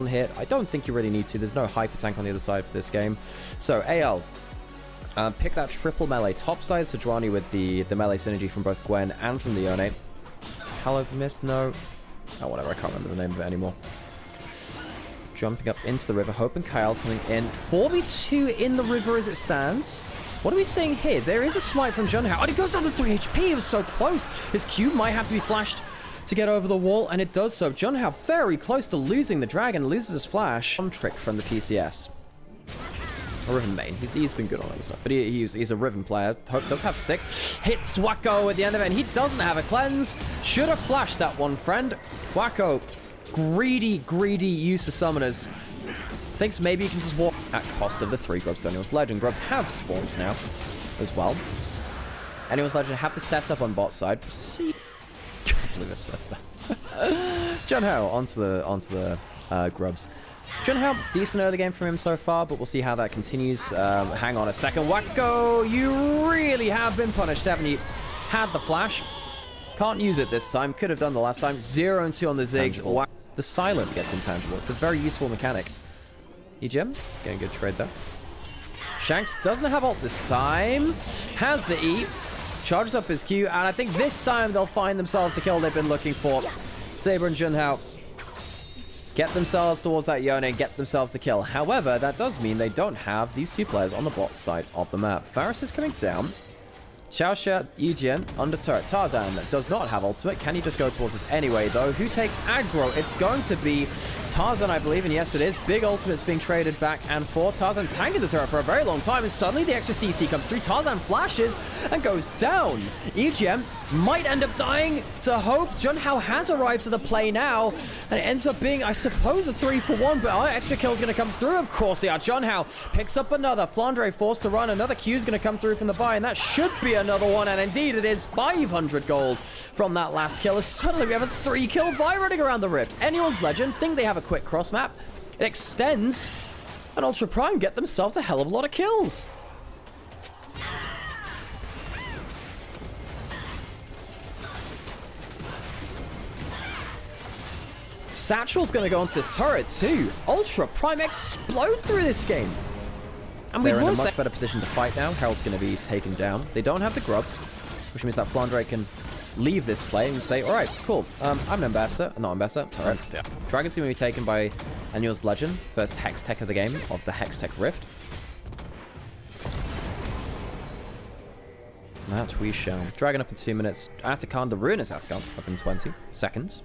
hit. I don't think you really need to. There's no hyper tank on the other side for this game. So AL, pick that triple melee topside. Sejuani with the melee synergy from both Gwen and from the Yone. Hello, missed? No. Oh, whatever. I can't remember the name of it anymore. Jumping up into the river. Hope and Kyle coming in. 4v2 in the river as it stands. What are we seeing here? There is a smite from Junhao. Oh, it goes down to 3 HP. It was so close. His Q might have to be flashed to get over the wall, and it does so. Junhao very close to losing the dragon. Loses his flash. One trick from the PCS. A Riven main. He's been good on the other side, but he's a Riven player. Hope does have 6. Hits Wacko at the end of it, and he doesn't have a cleanse. Should have flashed that one, friend. Wacko, greedy use of summoners. Thinks maybe he can just walk at cost of the 3 Grubs to Anyone's Legend. Grubs have spawned now as well. Anyone's Legend have to set up on bot side. See, can't believe I said that. Junhao onto the Grubs. Junhao, decent early game from him so far, but we'll see how that continues. Hang on a second. Wacko, you really have been punished, haven't you? Had the flash. Can't use it this time. Could have done the last time. 0 and 2 on the Ziggs. The silent gets intangible. It's a very useful mechanic. E-Gem, getting a good trade there. Shanks doesn't have ult this time. Has the E. Charges up his Q, and I think this time they'll find themselves the kill they've been looking for. Saber and Junhao get themselves towards that Yone and get themselves the kill. However, that does mean they don't have these 2 players on the bot side of the map. Varus is coming down. Xiaoxia, Yijian, under turret. Tarzan does not have ultimate. Can he just go towards this anyway, though? Who takes aggro? It's going to be Tarzan, I believe, and yes, it is. Big ultimates being traded back and forth. Tarzan tanking the turret for a very long time, and suddenly the extra CC comes through. Tarzan flashes and goes down. EGM might end up dying to Hope. Junhao has arrived to the play now, and it ends up being, I suppose, a 3-for-1, but our extra kill is going to come through. Of course they are. Junhao picks up another. Flandre forced to run. Another Q is going to come through from the buy, and that should be another one, and indeed it is. 500 gold from that last kill, as suddenly we have a 3-kill Vi running around the rift. Anyone's Legend think they have a quick cross map. It extends, and Ultra Prime get themselves a hell of a lot of kills. Satchel's going to go onto this turret too. Ultra Prime explode through this game. And they're in a much better position to fight now. Herald's going to be taken down. They don't have the Grubs, which means that Flandre can leave this play and say, all right, cool. I'm an ambassador. Not ambassador. Turret. Yeah. Dragon's going to be taken by Annual's Legend. First Hex Tech of the game of the Hex Tech Rift. That we shall. Dragon up in 2 minutes. Atakan, the Ruinous Atakan, up in 20 seconds.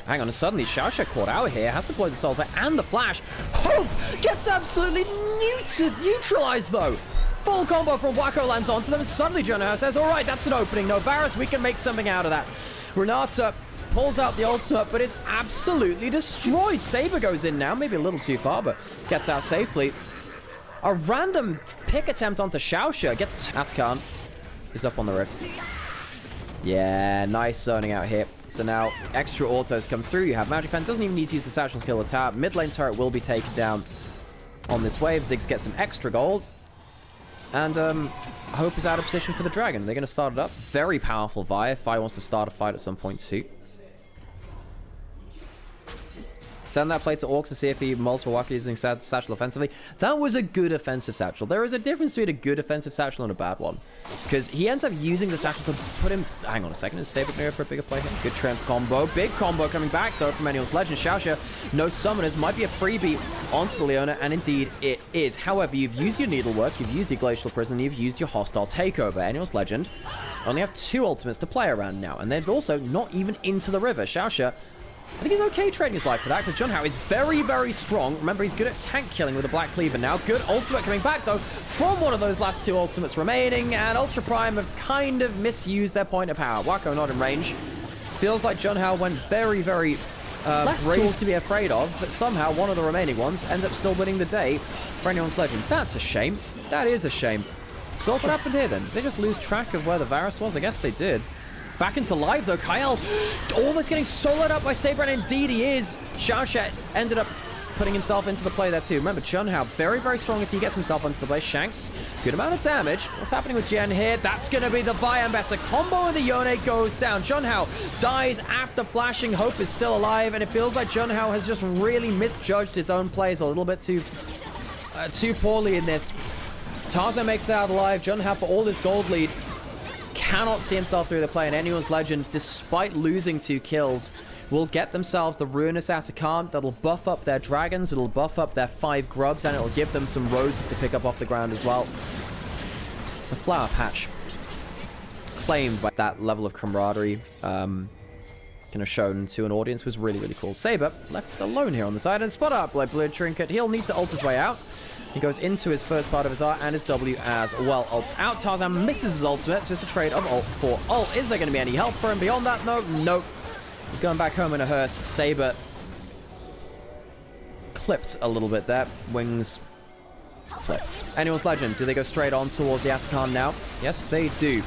Hang on, and suddenly Xiaoxia caught out here, has deployed the Sulfur and the Flash. Hope gets absolutely neutralized, though. Full combo from Wacko lands onto them, and suddenly Junhao says, all right, that's an opening. No, Varus, we can make something out of that. Renata pulls out the ultimate, but is absolutely destroyed. Saber goes in now, maybe a little too far, but gets out safely. A random pick attempt onto Xiaoxia gets Atakan is up on the rift. Yeah, nice zoning out here. So now extra autos come through. You have Magic Fan. Doesn't even need to use the Satchel to kill the tower. Mid lane turret will be taken down on this wave. Ziggs gets some extra gold. And Hope is out of position for the dragon. They're going to start it up. Very powerful Vi. If Vi wants to start a fight at some point too. Send that play to Orcs to see if he multiple Waka using Satchel offensively. That was a good offensive Satchel. There is a difference between a good offensive Satchel and a bad one. Because he ends up using the Satchel to put him... Hang on a second. Is Saber clear for a bigger play here? Good tramp combo. Big combo coming back, though, from Annual's Legend. Xiaoxia, no summoners. Might be a freebie onto the Leona, and indeed it is. However, you've used your Needlework, you've used your Glacial Prison, you've used your Hostile Takeover. Annual's Legend only have 2 ultimates to play around now, and they're also not even into the river. Xiaoxia, I think he's okay trading his life for that, because Junhao is very, very strong. Remember, he's good at tank killing with a Black Cleaver now. Good ultimate coming back, though, from one of those last 2 ultimates remaining, and Ultra Prime have kind of misused their point of power. Wacko not in range. Feels like Junhao went very, very less tools to be afraid of, but somehow one of the remaining ones ends up still winning the day for Anyone's Legend. That's a shame. That is a shame. So what happened here, then? Did they just lose track of where the Varus was? I guess they did. Back into live, though. Kyle almost getting soloed up by Saber, and indeed he is. Xiaoxia ended up putting himself into the play there too. Remember, Junhao, very, very strong if he gets himself onto the play. Shanks, good amount of damage. What's happening with Jen here? That's going to be the Vi Ambassador combo, and the Yone goes down. Junhao dies after flashing. Hope is still alive, and it feels like Junhao has just really misjudged his own plays a little bit too poorly in this. Tarzan makes it out alive. Junhao, for all his gold lead, cannot see himself through the play, and Anyone's Legend, despite losing 2 kills, will get themselves the Ruinous Atacant. That'll buff up their dragons, it'll buff up their 5 grubs, and it'll give them some roses to pick up off the ground as well. The flower patch claimed by that level of camaraderie, kind of shown to an audience, was really, really cool. Saber left alone here on the side, and spot up by Blue Trinket. He'll need to ult his way out. He goes into his first part of his R and his W as well. Ults out. Tarzan misses his ultimate, so it's a trade of ult for ult. Is there going to be any help for him beyond that? No, nope. He's going back home in a hearse. Saber clipped a little bit there. Wings clipped. Anyone's Legend, do they go straight on towards the Atacant now? Yes, they do.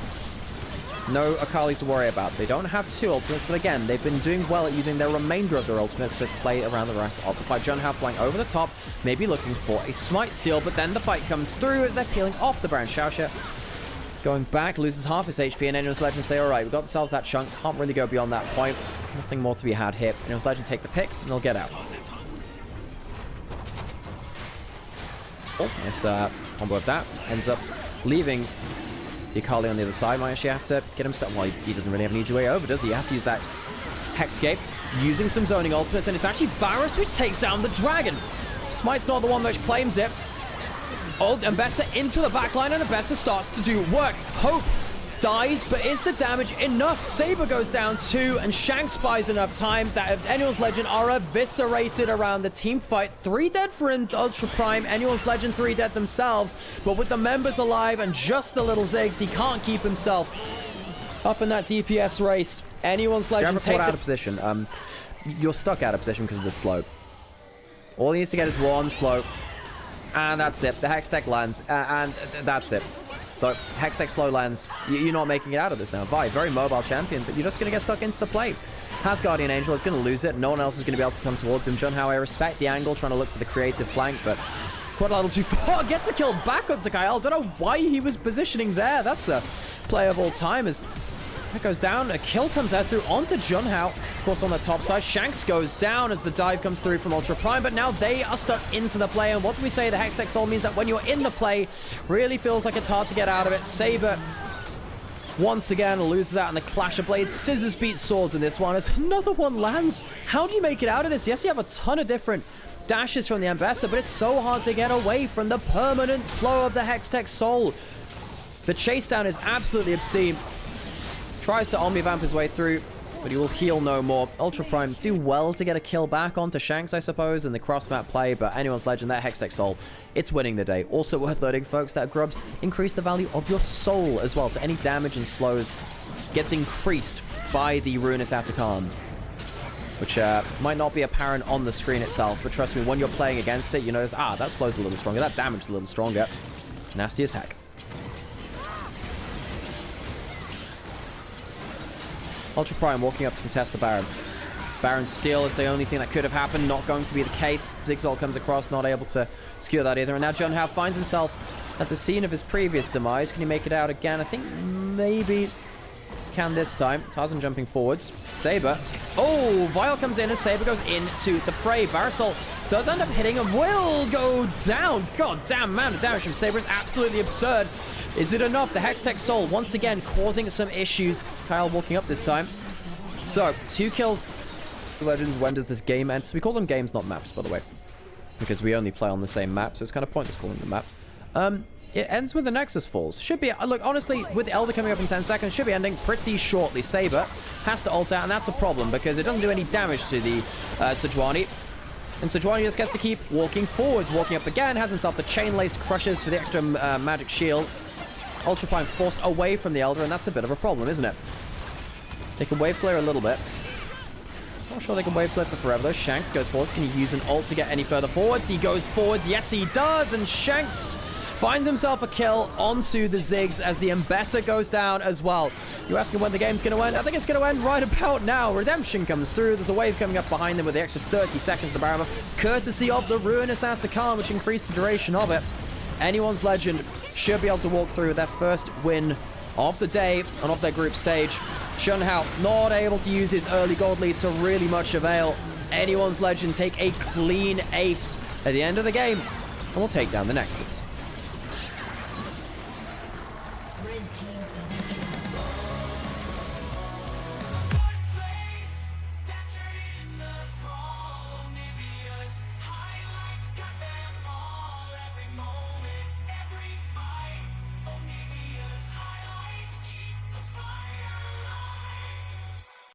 No Akali to worry about. They don't have 2 ultimates, but again, they've been doing well at using their remainder of their ultimates to play around the rest of the fight. Junhao flying over the top, maybe looking for a smite seal, but then the fight comes through as they're peeling off the Baron Xiaoxia. Going back, loses half his HP, and Anyone's Legend say, alright, we've got ourselves that chunk, can't really go beyond that point. Nothing more to be had here. Anyone's Legend take the pick, and they'll get out. Oh, nice combo of that. Ends up leaving the Akali on the other side. Might actually have to get himself... Well, he doesn't really have an easy way over, does he? He has to use that Hexscape, using some zoning ultimates, and it's actually Varus which takes down the dragon. Smite's not the one which claims it. Old Ambessa into the backline, and Ambessa starts to do work. Hope dies, but is the damage enough? Saber goes down 2, and Shanks buys enough time that Anyone's Legend are eviscerated around the team fight. 3 dead for Ultra Prime. Anyone's Legend 3 dead themselves, but with the members alive and just the little Ziggs, he can't keep himself up in that DPS race. Anyone's Legend take out of position. You're stuck out of position because of the slope. All he needs to get is 1 slope, and that's it. The Hextech lands, and that's it. Though Hextech slow lands, you're not making it out of this now. Vi, very mobile champion, but you're just going to get stuck into the play. Has Guardian Angel, is going to lose it. No one else is going to be able to come towards him. Junhao, I respect the angle, trying to look for the creative flank, but quite a little too far. Gets a kill back onto Kyle. Don't know why he was positioning there. That's a play of all time as that goes down. A kill comes out through onto Junhao. Of course, on the top side, Shanks goes down as the dive comes through from Ultra Prime, but now they are stuck into the play. And what do we say? The Hextech Soul means that when you're in the play, really feels like it's hard to get out of it. Saber, once again, loses out in the clash of blades. Scissors beat swords in this one as another one lands. How do you make it out of this? Yes, you have a ton of different dashes from the Ambassador, but it's so hard to get away from the permanent slow of the Hextech Soul. The chase down is absolutely obscene. Tries to Omnivamp his way through, but he will heal no more. Ultra Prime do well to get a kill back onto Shanks, I suppose, in the cross-map play, but Anyone's Legend, that Hextech Soul, it's winning the day. Also worth noting, folks, that grubs increase the value of your soul as well, so any damage and slows gets increased by the Ruinous Atacant, which might not be apparent on the screen itself, but trust me, when you're playing against it, you notice, that slow's a little stronger, that damage is a little stronger. Nasty as heck. Ultra Prime walking up to contest the Baron. Baron's steal is the only thing that could have happened. Not going to be the case. Zigzag comes across, not able to secure that either. And now Junhao finds himself at the scene of his previous demise. Can he make it out again? I think maybe can this time. Tarzan jumping forwards. Saber. Oh, Vial comes in and Saber goes into the fray. Barisol does end up hitting and will go down. God damn, man, the damage from Saber is absolutely absurd. Is it enough? The Hextech Soul once again causing some issues. Kyle walking up this time. So, 2 kills. Legends, when does this game end? So we call them games, not maps, by the way. Because we only play on the same map, so it's kind of pointless calling them maps. It ends with the Nexus Falls. Should be, look, honestly, with Elder coming up in 10 seconds, should be ending pretty shortly. Saber has to ult out, and that's a problem because it doesn't do any damage to the Sejuani. And Sejuani just gets to keep walking forwards, walking up again, has himself the chain-laced crushes for the extra magic shield. Ultra Prime forced away from the Elder, and that's a bit of a problem, isn't it? They can wave clear a little bit. Not sure they can wave clear for forever, though. Shanks goes forwards. Can he use an ult to get any further forwards? He goes forwards. Yes, he does. And Shanks Finds himself a kill onto the Ziggs as the Embesser goes down as well. You asking when the game's going to end? I think it's going to end right about now. Redemption comes through. There's a wave coming up behind them with the extra 30 seconds to Barama, courtesy of the Ruinous Atakan, which increased the duration of it. Anyone's Legend should be able to walk through their first win of the day and of their group stage. Shunhao not able to use his early gold lead to really much avail. Anyone's Legend take a clean ace at the end of the game and will take down the Nexus.